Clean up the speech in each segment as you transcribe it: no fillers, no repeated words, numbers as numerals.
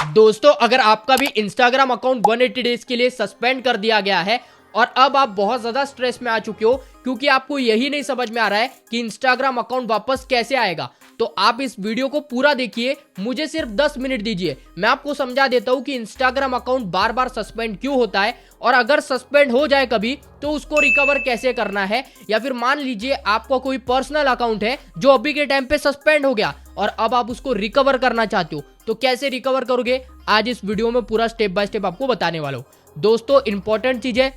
दोस्तों अगर आपका भी इंस्टाग्राम अकाउंट 180 डेज के लिए सस्पेंड कर दिया गया है और अब आप बहुत ज्यादा स्ट्रेस में आ चुके हो क्योंकि आपको यही नहीं समझ में आ रहा है कि इंस्टाग्राम अकाउंट वापस कैसे आएगा, तो आप इस वीडियो को पूरा देखिए। मुझे सिर्फ 10 मिनट दीजिए, मैं आपको समझा देता हूं कि इंस्टाग्राम अकाउंट बार बार सस्पेंड क्यों होता है और अगर सस्पेंड हो जाए कभी तो उसको रिकवर कैसे करना है। या फिर मान लीजिए आपका कोई पर्सनल अकाउंट है जो अभी के टाइम पे सस्पेंड हो गया और अब आप उसको रिकवर करना चाहते हो, तो कैसे रिकवर करोगे आज इस वीडियो में पूरा स्टेप बाय स्टेप आपको बताने वाला हूं। दोस्तों इंपॉर्टेंट चीज है,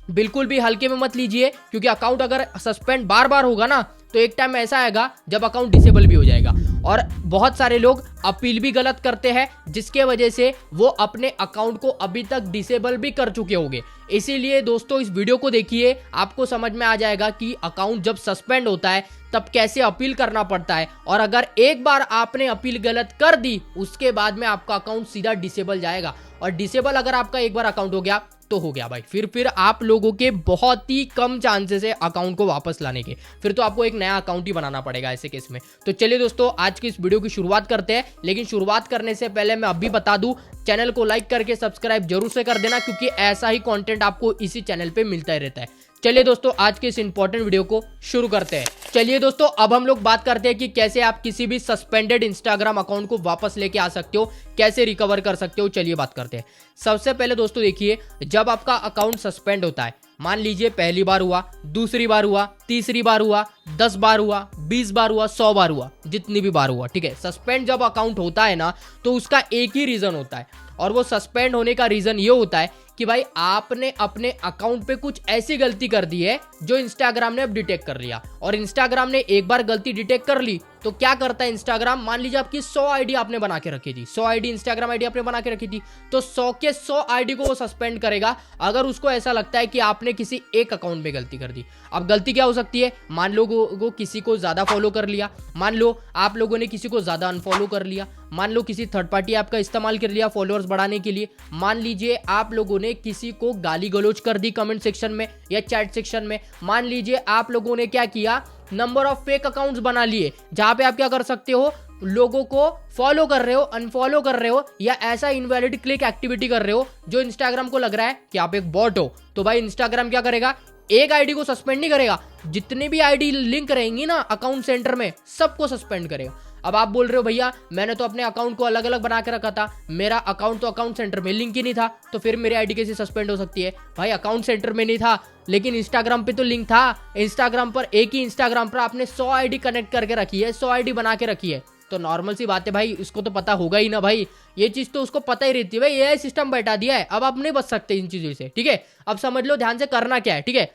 बिल्कुल भी हल्के में मत लीजिए क्योंकि अकाउंट अगर सस्पेंड बार बार होगा ना तो एक टाइम ऐसा आएगा जब अकाउंट डिसेबल भी हो जाएगा। और बहुत सारे लोग अपील भी गलत करते हैं जिसके वजह से वो अपने अकाउंट को अभी तक डिसेबल भी कर चुके होंगे। इसीलिए दोस्तों इस वीडियो को देखिए, आपको समझ में आ जाएगा कि अकाउंट जब सस्पेंड होता है तब कैसे अपील करना पड़ता है और अगर एक बार आपने अपील गलत कर दी उसके बाद में आपका अकाउंट सीधा डिसेबल जाएगा। और डिसेबल अगर आपका एक बार अकाउंट हो गया तो हो गया भाई, फिर आप लोगों के बहुत ही कम चांसेस है अकाउंट को वापस लाने के, फिर तो आपको एक नया अकाउंट ही बनाना पड़ेगा ऐसे केस में। तो चलिए दोस्तों आज की इस वीडियो की शुरुआत करते हैं, लेकिन शुरुआत करने से पहले मैं अभी बता दूं चैनल को लाइक करके सब्सक्राइब जरूर से कर देना क्योंकि ऐसा ही कंटेंट आपको इसी चैनल पे मिलता ही रहता है। चलिए दोस्तों आज के इस इंपॉर्टेंट वीडियो को शुरू करते हैं। चलिए दोस्तों अब हम लोग बात करते हैं कि कैसे आप किसी भी सस्पेंडेड इंस्टाग्राम अकाउंट को वापस लेके आ सकते हो, कैसे रिकवर कर सकते हो। चलिए बात करते हैं। सबसे पहले दोस्तों देखिए, जब आपका अकाउंट सस्पेंड होता है, मान लीजिए पहली बार हुआ, दूसरी बार हुआ, तीसरी बार हुआ, 10 बार हुआ, 20 बार हुआ, 100 बार हुआ, जितनी भी बार हुआ, ठीक है। सस्पेंड जब अकाउंट होता है ना तो उसका एक ही रीजन होता है और वो सस्पेंड होने का रीजन ये होता है कि भाई आपने अपने अकाउंट पे कुछ ऐसी गलती कर दी है जो इंस्टाग्राम ने अब डिटेक्ट कर लिया। और इंस्टाग्राम ने एक बार गलती डिटेक्ट कर ली तो क्या करता है इंस्टाग्राम, मान लीजिए आपकी 100 आईडी आपने बना के रखी थी, 100 आईडी इंस्टाग्राम आईडी आपने बना के रखी थी, तो 100 के 100 आईडी को वो सस्पेंड करेगा अगर उसको ऐसा लगता है कि आपने किसी एक अकाउंट में गलती कर दी। अब गलती क्या हो सकती है, मान लो वो किसी को ज्यादा फॉलो कर लिया, मान लो आप लोगों ने किसी को ज्यादा अनफॉलो कर लिया, मान लो किसी थर्ड पार्टी ऐप का इस्तेमाल कर लिया फॉलोअर्स बढ़ाने के लिए, मान लीजिए आप लोगों ने किसी को गाली गलौज कर दी कमेंट सेक्शन में या चैट सेक्शन में, मान लीजिए आप लोगों ने क्या किया, नंबर ऑफ फेक अकाउंट्स बना लिए जहां पे आप क्या कर सकते हो, लोगों को फॉलो कर रहे हो, अनफॉलो कर रहे हो या ऐसा इनवैलिड क्लिक एक्टिविटी कर रहे हो जो इंस्टाग्राम को लग रहा है कि आप एक बॉट हो। तो भाई इंस्टाग्राम क्या करेगा, एक आईडी को सस्पेंड नहीं करेगा, जितनी भी आईडी लिंक रहेंगी ना अकाउंट सेंटर में सबको सस्पेंड करेगा। अब आप बोल रहे हो भैया मैंने तो अपने अकाउंट को अलग अलग बना के रखा था, मेरा अकाउंट तो अकाउंट सेंटर में लिंक ही नहीं था, तो फिर मेरी आईडी कैसे सस्पेंड हो सकती है। भाई अकाउंट सेंटर में नहीं था लेकिन इंस्टाग्राम पे तो लिंक था, इंस्टाग्राम पर एक ही इंस्टाग्राम पर आपने 100 आईडी कनेक्ट करके रखी है, 100 आईडी बना के रखी है, तो नॉर्मल सी बात है भाई, इसको तो पता होगा ही ना भाई, ये चीज तो उसको पता ही रहती है भाई, एआई सिस्टम बैठा दिया है, अब आप नहीं बच सकते इन चीजों से, ठीक है। अब समझ लो ध्यान से करना क्या है, ठीक है।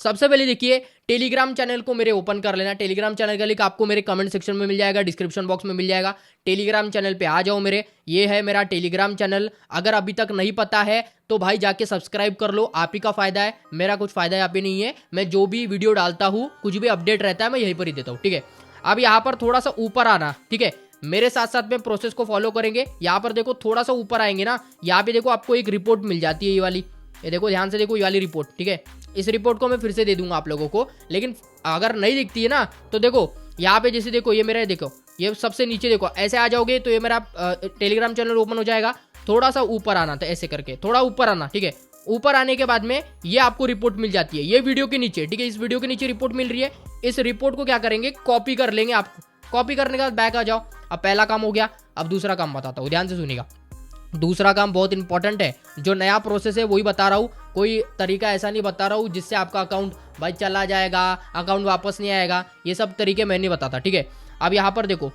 सबसे पहले देखिए टेलीग्राम चैनल को मेरे ओपन कर लेना, टेलीग्राम चैनल का लिंक आपको मेरे कमेंट सेक्शन में मिल जाएगा, डिस्क्रिप्शन बॉक्स में मिल जाएगा। टेलीग्राम चैनल पे आ जाओ मेरे, ये है मेरा टेलीग्राम चैनल। अगर अभी तक नहीं पता है तो भाई जाके सब्सक्राइब कर लो, आप ही का फायदा है, मेरा कुछ फायदा यहाँ पे नहीं है। मैं जो भी वीडियो डालता हूँ, कुछ भी अपडेट रहता है मैं यहीं पर ही देता हूँ, ठीक है। अब यहाँ पर थोड़ा सा ऊपर आना, ठीक है, मेरे साथ साथ में प्रोसेस को फॉलो करेंगे। यहाँ पर देखो थोड़ा सा ऊपर आएंगे ना, यहाँ पे देखो आपको एक रिपोर्ट मिल जाती है, ये वाली, ये देखो ध्यान से देखो, ये वाली रिपोर्ट, ठीक है। इस रिपोर्ट को मैं फिर से दे दूंगा आप लोगों को, लेकिन अगर नहीं दिखती है ना तो देखो यहाँ पे जैसे देखो ये मेरा, देखो ये सबसे नीचे देखो, ऐसे आ जाओगे तो ये मेरा टेलीग्राम चैनल ओपन हो जाएगा। थोड़ा सा ऊपर आना था, ऐसे करके थोड़ा ऊपर आना, ठीक है। ऊपर आने के बाद में ये आपको रिपोर्ट मिल जाती है, ये वीडियो के नीचे, ठीक है, इस वीडियो के नीचे रिपोर्ट मिल रही है। इस रिपोर्ट को क्या करेंगे, कॉपी कर लेंगे। आप कॉपी करने के बाद बैक आ जाओ। अब पहला काम हो गया, अब दूसरा काम बताता हूँ, ध्यान से सुनिएगा। दूसरा काम बहुत इंपॉर्टेंट है, जो नया प्रोसेस है वही बता रहा हूँ, कोई तरीका ऐसा नहीं बता रहा हूँ जिससे आपका अकाउंट भाई चला जाएगा, अकाउंट वापस नहीं आएगा, ये सब तरीके मैं नहीं बताता, ठीक है। अब यहाँ पर देखो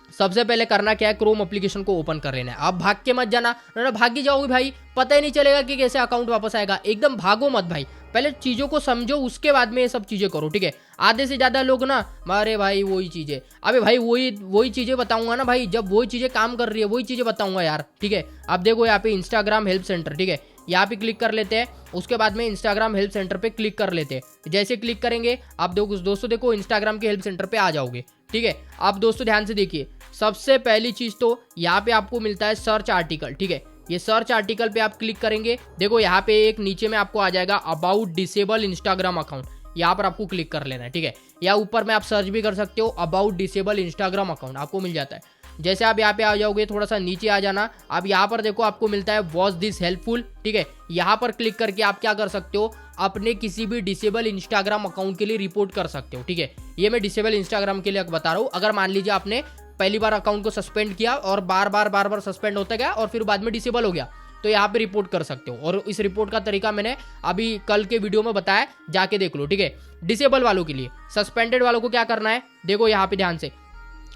सबसे पहले करना क्या है, क्रोम एप्लीकेशन को ओपन कर लेना है। आप भाग के मत जाना, ना भाग ही जाओगे भाई पता ही नहीं चलेगा कि कैसे अकाउंट वापस आएगा, एकदम भागो मत भाई, पहले चीजों को समझो उसके बाद में ये सब चीजें करो, ठीक है। आधे से ज्यादा लोग ना अरे भाई वही चीजें, अबे भाई वही चीजें बताऊंगा ना भाई, जब वही चीजें काम कर रही है वही चीजें बताऊंगा यार, ठीक है। अब देखो यहाँ पे इंस्टाग्राम हेल्प सेंटर, ठीक है, यहाँ पे क्लिक कर लेते हैं। उसके बाद में इंस्टाग्राम हेल्प सेंटर पे क्लिक कर लेते हैं। जैसे क्लिक करेंगे आप दोस्तों देखो इंस्टाग्राम के हेल्प सेंटर पे आ जाओगे, ठीक है। अब दोस्तों ध्यान से देखिए, सबसे पहली चीज तो यहाँ पे आपको मिलता है सर्च आर्टिकल, ठीक है। ये सर्च आर्टिकल पे आप क्लिक करेंगे, देखो यहाँ पे एक नीचे में आपको आ जाएगा अबाउट डिसेबल इंस्टाग्राम अकाउंट, यहाँ पर आपको क्लिक कर लेना है, ठीक है। या ऊपर में आप सर्च भी कर सकते हो अबाउट डिसेबल इंस्टाग्राम अकाउंट, आपको मिल जाता है। जैसे आप यहाँ पे आ जाओगे, थोड़ा सा नीचे आ जाना, अब यहाँ पर देखो आपको मिलता है वॉच दिस हेल्पफुल, ठीक है। यहाँ पर क्लिक करके आप क्या कर सकते हो, अपने किसी भी डिसेबल इंस्टाग्राम अकाउंट के लिए रिपोर्ट कर सकते हो, ठीक है। ये मैं डिसेबल इंस्टाग्राम के लिए बता रहा हूँ। अगर मान लीजिए आपने पहली बार अकाउंट को सस्पेंड किया और बार बार सस्पेंड होता गया और फिर बाद में डिसेबल हो गया, तो यहाँ पे रिपोर्ट कर सकते हो। और इस रिपोर्ट का तरीका मैंने अभी कल के वीडियो में बताया, जाके देख लो, ठीक है। डिसेबल वालों के लिए, सस्पेंडेड वालों को क्या करना है, देखो यहाँ पे ध्यान से,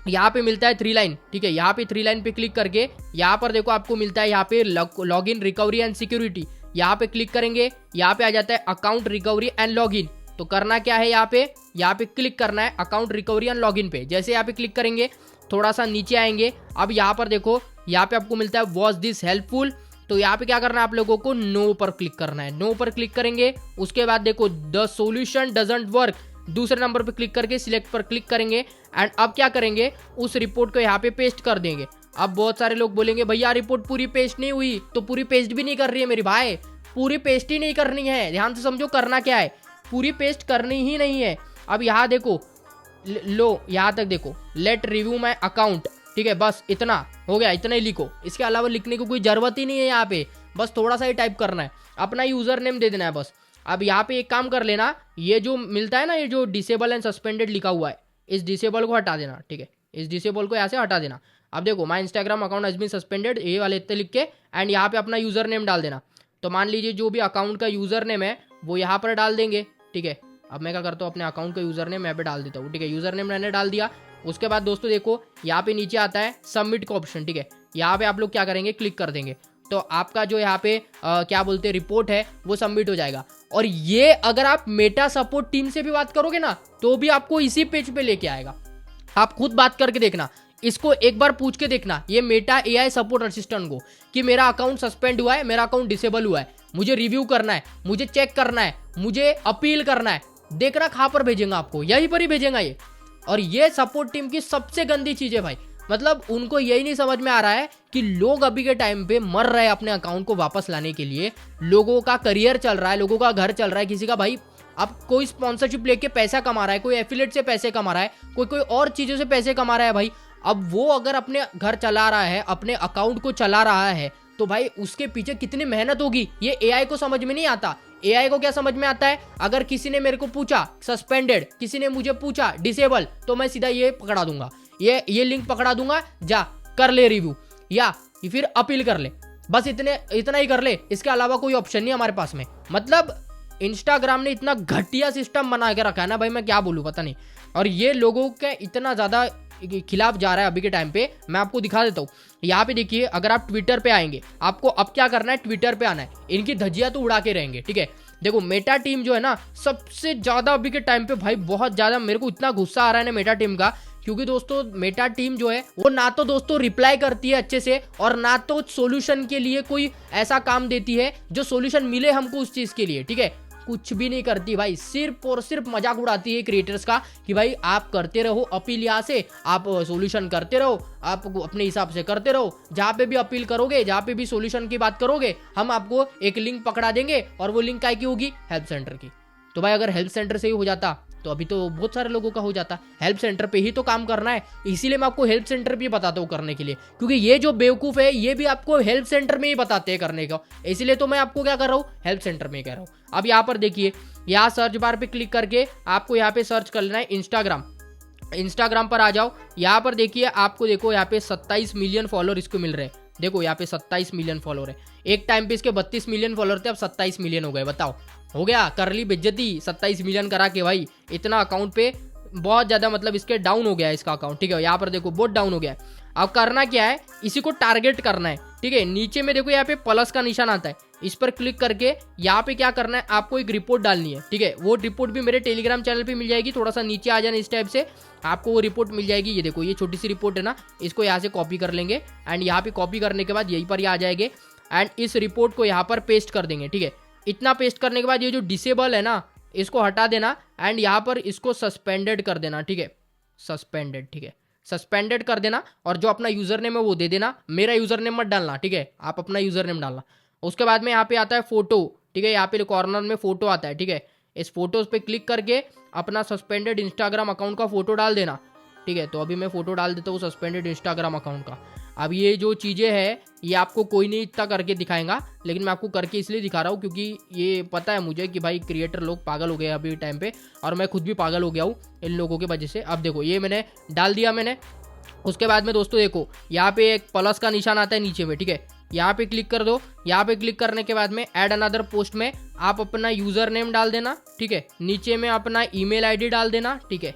यहाँ पे मिलता है 3 लाइन, ठीक है। यहाँ पे 3 लाइन पे क्लिक करके यहाँ पर देखो आपको मिलता है यहाँ पे log in, recovery and security. यहाँ पे क्लिक करेंगे, यहाँ पे आ जाता है account recovery and log in. तो करना क्या है, यहाँ पे क्लिक करना है account recovery and log in पे। जैसे यहाँ पे क्लिक करेंगे, थोड़ा सा नीचे आएंगे, अब यहाँ पर देखो, यहाँ पे आपको मिलता है वॉच दिस हेल्पफुल। तो यहाँ पे क्या करना है, आप लोगों को नो पर क्लिक करना है। नो पर क्लिक करेंगे, उसके बाद देखो द सॉल्यूशन डजंट वर्क, दूसरे नंबर पे क्लिक करके सिलेक्ट पर क्लिक करेंगे एंड अब क्या करेंगे, उस रिपोर्ट को यहाँ पे पेस्ट कर देंगे। अब बहुत सारे लोग बोलेंगे भैया रिपोर्ट पूरी पेस्ट नहीं हुई, तो पूरी पेस्ट भी नहीं कर रही है मेरी भाई, पूरी पेस्ट ही नहीं करनी है। ध्यान से समझो करना क्या है, पूरी पेस्ट करनी ही नहीं है। अब यहाँ देखो, लो यहाँ तक देखो, लेट रिव्यू माई अकाउंट, ठीक है, बस इतना हो गया, इतना ही लिखो, इसके अलावा लिखने की कोई जरूरत ही नहीं है। यहाँ पे बस थोड़ा सा ही टाइप करना है, अपना यूजर नेम दे देना है बस। अब यहाँ पे एक काम कर लेना, ये जो मिलता है ना, ये जो डिसेबल एंड सस्पेंडेड लिखा हुआ है, इस डिसेबल को हटा देना, ठीक है, इस डिसेबल को यहाँ से हटा देना। अब देखो my Instagram account has been suspended, ये वाले इतने लिख के एंड यहाँ पे अपना यूजर नेम डाल देना। तो मान लीजिए जो भी अकाउंट का यूजर नेम है वो यहाँ पर डाल देंगे, ठीक है। अब मैं क्या करता हूँ, अपने अकाउंट का यूजर नेम यहाँ पे डाल देता हूँ, ठीक है। यूजर नेम मैंने डाल दिया। उसके बाद दोस्तों देखो यहाँ पे नीचे आता है सबमिट का ऑप्शन, ठीक है। यहाँ पे आप लोग क्या करेंगे, क्लिक कर देंगे, तो आपका जो यहाँ पे क्या बोलते हैं रिपोर्ट है वो सबमिट हो जाएगा। और ये अगर आप मेटा सपोर्ट टीम से भी बात करोगे ना, तो भी आपको इसी पेज पे लेके आएगा। आप खुद बात करके देखना, इसको एक बार पूछ के देखना, ये मेटा एआई सपोर्ट असिस्टेंट को, कि मेरा अकाउंट सस्पेंड हुआ है, मेरा अकाउंट डिसेबल हुआ है, मुझे रिव्यू करना है, मुझे चेक करना है, मुझे अपील करना है, देखना कहाँ पर भेजेंगे आपको, यहीं पर ही भेजेंगे ये। और ये सपोर्ट टीम की सबसे गंदी चीज है भाई, मतलब उनको यही नहीं समझ में आ रहा है कि लोग अभी के टाइम पे मर रहे हैं अपने अकाउंट को वापस लाने के लिए, लोगों का करियर चल रहा है, लोगों का घर चल रहा है, किसी का भाई अब कोई स्पॉन्सरशिप लेके पैसा कमा रहा है, कोई एफिलिएट से पैसे कमा रहा है, कोई और चीजों से पैसे कमा रहा है भाई। अब वो अगर अपने घर चला रहा है, अपने अकाउंट को चला रहा है, तो भाई उसके पीछे कितनी मेहनत होगी, ये एआई को समझ में नहीं आता। एआई को क्या समझ में आता है, अगर किसी ने मेरे को पूछा सस्पेंडेड, किसी ने मुझे पूछा डिसेबल, तो मैं सीधा ये पकड़ा दूंगा, ये लिंक पकड़ा दूंगा, जा कर ले रिव्यू या फिर अपील कर ले, बस इतना ही कर ले, इसके अलावा कोई ऑप्शन नहीं हमारे पास में। मतलब इंस्टाग्राम ने इतना घटिया सिस्टम बना के रखा है ना भाई, मैं क्या बोलूं पता नहीं। और ये लोगों के इतना ज्यादा खिलाफ जा रहा है अभी के टाइम पे, मैं आपको दिखा देता हूँ। यहाँ पे देखिए, अगर आप ट्विटर पे आएंगे, आपको अब क्या करना है, ट्विटर पे आना है, इनकी धज्जियां तो उड़ा के रहेंगे, ठीक है। देखो मेटा टीम जो है ना, सबसे ज्यादा अभी के टाइम पे भाई, बहुत ज्यादा मेरे को इतना गुस्सा आ रहा है ना मेटा टीम का, क्योंकि दोस्तों मेटा टीम जो है वो ना तो दोस्तों रिप्लाई करती है अच्छे से, और ना तो सॉल्यूशन के लिए कोई ऐसा काम देती है जो सॉल्यूशन मिले हमको उस चीज के लिए, ठीक है। कुछ भी नहीं करती भाई, सिर्फ और सिर्फ मजाक उड़ाती है क्रिएटर्स का, कि भाई आप करते रहो अपील, यहाँ से आप सॉल्यूशन करते रहो, आप अपने हिसाब से करते रहो, जहाँ पे भी अपील करोगे, जहाँ पे भी सॉल्यूशन की बात करोगे, हम आपको एक लिंक पकड़ा देंगे, और वो लिंक काय की होगी, हेल्प सेंटर की। तो भाई अगर हेल्प सेंटर से ही हो जाता तो अभी तो बहुत सारे लोगों का हो जाता। हेल्प सेंटर पे ही तो काम करना है, इसीलिए मैं आपको हेल्प सेंटर भी बताता हूँ करने के लिए, क्योंकि ये जो बेवकूफ है ये भी आपको हेल्प सेंटर में ही बताते हैं करने का, इसलिए तो मैं आपको क्या कर रहा हूँ, हेल्प सेंटर में कह रहा हूँ। अब यहाँ पर देखिए, यहाँ सर्च बार पे क्लिक करके आपको यहाँ पे सर्च कर लेना है इंस्टाग्राम पर आ जाओ। यहाँ पर देखिए, आपको देखो यहाँ पे 27 मिलियन फॉलोअर इसको मिल रहे हैं, देखो यहाँ पे 27 मिलियन फॉलोअर है। एक टाइम पे इसके 32 मिलियन फॉलोअर थे, अब 27 मिलियन हो गए, बताओ हो गया, कर ली बेइज्जती 27 मिलियन करा के भाई। इतना अकाउंट पे बहुत ज्यादा, मतलब इसके डाउन हो गया है इसका अकाउंट, ठीक है। यहाँ पर देखो बहुत डाउन हो गया है। अब करना क्या है, इसी को टारगेट करना है, ठीक है। नीचे में देखो यहाँ पे प्लस का निशान आता है, इस पर क्लिक करके यहाँ पे क्या करना है, आपको एक रिपोर्ट डालनी है, ठीक है। वो रिपोर्ट भी मेरे टेलीग्राम चैनल पे मिल जाएगी, थोड़ा सा नीचे आ जाना, इस टाइप से आपको वो रिपोर्ट मिल जाएगी। ये देखो, ये छोटी सी रिपोर्ट है ना, इसको यहाँ से कॉपी कर लेंगे एंड यहाँ पे कॉपी करने के बाद यहीं पर आ जाएंगे एंड इस रिपोर्ट को यहाँ पर पेस्ट कर देंगे, ठीक है। इतना पेस्ट करने के बाद ये जो डिसेबल है ना, इसको हटा देना एंड यहाँ पर इसको सस्पेंडेड कर देना, ठीक है, सस्पेंडेड, ठीक है, सस्पेंडेड कर देना। और जो अपना यूजर नेम है वो दे देना, मेरा यूजर नेम मत डालना, ठीक है, आप अपना यूजर नेम डालना। उसके बाद में यहाँ पे आता है फोटो, ठीक है, यहाँ पे कॉर्नर में फोटो आता है, ठीक है। इस फोटोज पे क्लिक करके अपना सस्पेंडेड इंस्टाग्राम अकाउंट का फोटो डाल देना। ठीक है। तो अभी मैं फोटो डाल देता हूँ सस्पेंडेड इंस्टाग्राम अकाउंट का। अब ये जो चीज़ें हैं ये आपको कोई नहीं इतना करके दिखाएगा, लेकिन मैं आपको करके इसलिए दिखा रहा हूँ क्योंकि ये पता है मुझे कि भाई क्रिएटर लोग पागल हो गए अभी टाइम पे, और मैं खुद भी पागल हो गया हूँ इन लोगों की वजह से। अब देखो ये मैंने डाल दिया मैंने। उसके बाद में दोस्तों देखो यहाँ पे एक प्लस का निशान आता है नीचे में, ठीक है। यहाँ पे क्लिक कर दो। यहाँ पे क्लिक करने के बाद में ऐड अनदर पोस्ट में आप अपना यूजर नेम डाल देना, ठीक है। नीचे में अपना ईमेल आईडी डाल देना, ठीक है,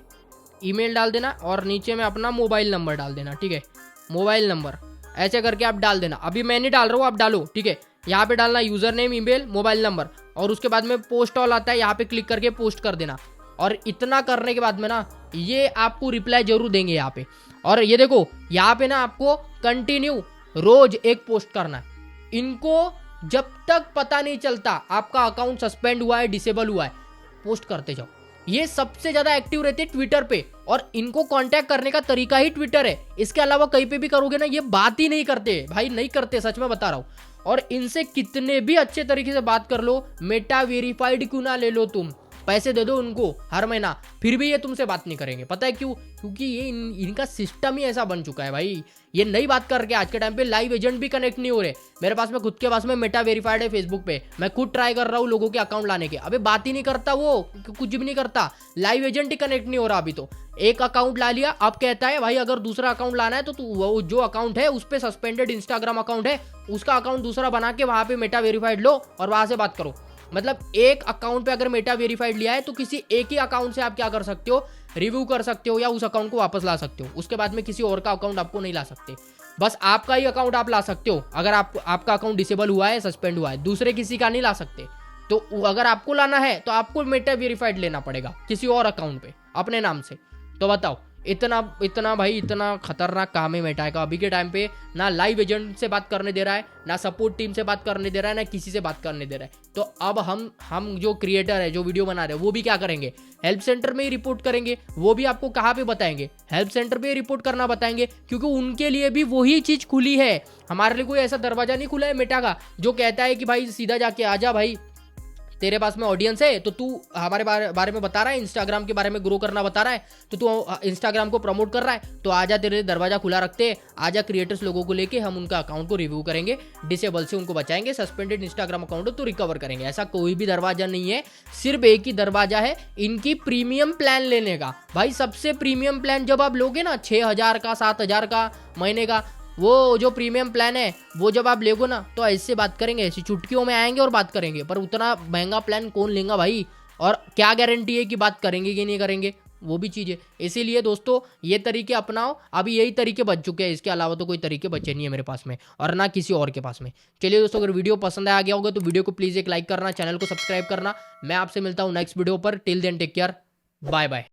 ईमेल डाल देना, और नीचे में अपना मोबाइल नंबर डाल देना, ठीक है, मोबाइल नंबर ऐसे करके आप डाल देना। अभी मैं नहीं डाल रहा हूँ, आप डालो, ठीक है। यहाँ पे डालना user name, email, mobile number, और उसके बाद में पोस्ट ऑल आता है, यहाँ पे क्लिक करके पोस्ट कर देना। और इतना करने के बाद में ना ये आपको रिप्लाई जरूर देंगे यहाँ पे। और ये देखो यहाँ पे ना आपको कंटिन्यू रोज एक पोस्ट करना है। इनको जब तक पता नहीं चलता आपका अकाउंट सस्पेंड हुआ है, डिसेबल हुआ है, पोस्ट करते जाओ। ये सबसे ज्यादा एक्टिव रहते हैं ट्विटर पे, और इनको कांटेक्ट करने का तरीका ही ट्विटर है। इसके अलावा कहीं पे भी करोगे ना ये बात ही नहीं करते भाई, नहीं करते, सच में बता रहा हूं। और इनसे कितने भी अच्छे तरीके से बात कर लो, मेटा वेरीफाइड क्यों ना ले लो, तुम पैसे दे दो उनको हर महीना, फिर भी ये तुमसे बात नहीं करेंगे। पता है क्यों? क्योंकि ये इनका सिस्टम ही ऐसा बन चुका है भाई। ये नई बात करके आज के टाइम पे लाइव एजेंट भी कनेक्ट नहीं हो रहे। मेरे पास में खुद के पास में मेटा वेरीफाइड है फेसबुक पे, मैं खुद ट्राई कर रहा हूँ लोगों के अकाउंट लाने के, अबे बात ही नहीं करता वो, कुछ भी नहीं करता, लाइव एजेंट ही कनेक्ट नहीं हो रहा अभी। तो एक अकाउंट ला लिया, अब कहता है भाई अगर दूसरा अकाउंट लाना है तो तू वो जो अकाउंट है उस पर सस्पेंडेड इंस्टाग्राम अकाउंट है, उसका अकाउंट दूसरा बना के वहां पे मेटा वेरीफाइड लो और वहां से बात करो। मतलब एक अकाउंट पे अगर मेटा वेरीफाइड लिया है तो किसी एक ही अकाउंट से आप क्या कर सकते हो, रिव्यू कर सकते हो या उस अकाउंट को वापस ला सकते हो। उसके बाद में किसी और का अकाउंट आपको नहीं ला सकते, बस आपका ही अकाउंट आप ला सकते हो। अगर आपका अकाउंट डिसेबल हुआ है, सस्पेंड हुआ है, दूसरे किसी का नहीं ला सकते। तो अगर आपको लाना है तो आपको मेटा वेरीफाइड लेना पड़ेगा किसी और अकाउंट पे अपने नाम से। तो बताओ इतना भाई, इतना खतरनाक काम है मेटा का अभी के टाइम पे। ना लाइव एजेंट से बात करने दे रहा है, ना सपोर्ट टीम से बात करने दे रहा है, ना किसी से बात करने दे रहा है। तो अब हम जो क्रिएटर है, जो वीडियो बना रहे हैं, वो भी क्या करेंगे, हेल्प सेंटर में ही रिपोर्ट करेंगे। वो भी आपको कहाँ पे बताएंगे, हेल्प सेंटर पे रिपोर्ट करना बताएंगे, क्योंकि उनके लिए भी वही चीज खुली है। हमारे लिए कोई ऐसा दरवाजा नहीं खुला है मेटा का जो कहता है कि भाई सीधा जाके आजा भाई, तेरे पास में ऑडियंस है तो तू हमारे बारे में बता रहा है, इंस्टाग्राम के बारे में ग्रो करना बता रहा है, तो तू इंस्टाग्राम को प्रमोट कर रहा है, तो आजा, तेरे दरवाजा खुला रखते हैं, आजा क्रिएटर्स लोगों को लेके हम उनका अकाउंट को रिव्यू करेंगे, डिसेबल से उनको बचाएंगे, सस्पेंडेड इंस्टाग्राम अकाउंट तो रिकवर करेंगे। ऐसा कोई भी दरवाजा नहीं है, सिर्फ एक ही दरवाजा है, इनकी प्रीमियम प्लान लेने का। भाई सबसे प्रीमियम प्लान जब आप लोगे ना 6,000 का, 7,000 का महीने का, वो जो प्रीमियम प्लान है वो जब आप लेगो ना तो ऐसे बात करेंगे, ऐसी चुटकियों में आएंगे और बात करेंगे। पर उतना महंगा प्लान कौन लेगा भाई, और क्या गारंटी है कि बात करेंगे कि नहीं करेंगे, वो भी चीज़ है। इसीलिए दोस्तों ये तरीके अपनाओ, अभी यही तरीके बच चुके हैं, इसके अलावा तो कोई तरीके बचे नहीं है मेरे पास में और ना किसी और के पास में। चलिए दोस्तों, अगर वीडियो पसंद आ गया होगा तो वीडियो को प्लीज़ एक लाइक करना, चैनल को सब्सक्राइब करना। मैं आपसे मिलता हूँ नेक्स्ट वीडियो पर। Till then take care, bye bye.